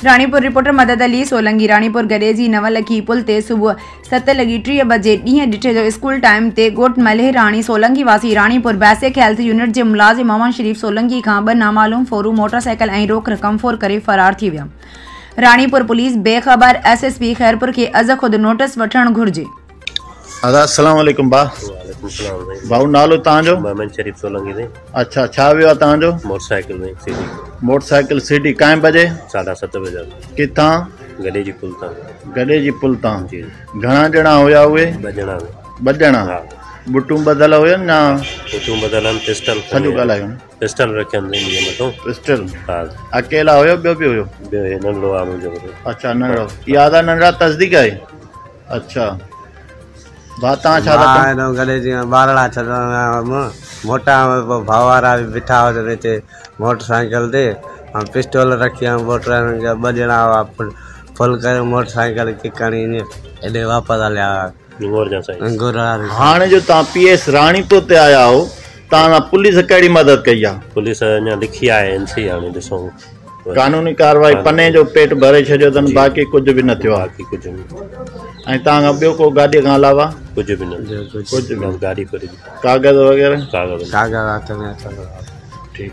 Ranipur reporter मदद अली सोलंगी। रानीपुर गॾे जी नवलखी पुल ते सुबुह 7:30 बजे ॾींहं ॾिठे जो स्कूल टाइम ते ॻोठ मल्हेराणी सोलंगी वासी रानीपुर बेसिक हेल्थ यूनिट जे मुलाज़िम मोहम्मद शरीफ सोलंगी खां 2 नामालूम फोरू मोटरसाइकिल ऐं रोक रक़म फोर करे फरार थी विया। रानीपुर पुलिस बेख़बर एसएसपी खैरपुर के अज़ खुद नोटिस वठण घुर्जे। अस्सलाम वालेकुम बा। भाऊ नालो तांजो? मोहम्मद शरीफ सोलंगी ने। अच्छा छा वियो तांजो? मोटरसाइकिल में सीधी। मोटरसाइकिल सीधी काएं बजे? 7:30 बजे। किथां? गॾे जी पुल तां। गॾे जी पुल तां जी। घणा ॼणा हुया उहे? 2 ॼणा। 2 ॼणा। हां। बुटूं बदल हुयनि ना? बुटूं बदलन पिस्टल। सॼो ॻाल्हायो। पिस्टल रखियनि इनजे मथां। पिस्टल। हां। अकेला हुयो ॿियो बि हुयो? ॿियो हे नंढो आहे मुंहिंजो। अच्छा नंढो। यादा नंढा तस्दीक आहे। अच्छा बात छा था गले जी बारड़ा मोटा भाव वारा भी बिठा हो मोटरसाइकिल ते पिस्टल रखी मोटर 2 ॼणा फुल कर मोटरसाइकिल किकणी एॾे वापस हलिया। हाणे जो तव्हां पीएस रानीपुर ते आया हो तव्हां पुलिस कहिड़ी मदद कई आहे? पुलिस अञा लिखी आहे एनसी हाणे ॾिसूं कानूनी कार्रवाई पने जो पेट भरे छॾियो अथनि बाक़ी कुझु बि न थियो आहे। बाक़ी कुझु बि ऐं तव्हां ॿियो को गाॾी खां अलावा कुझु बि न। कुझु बि गाॾी पर कागज़ वग़ैरह? कागज़ हथ में।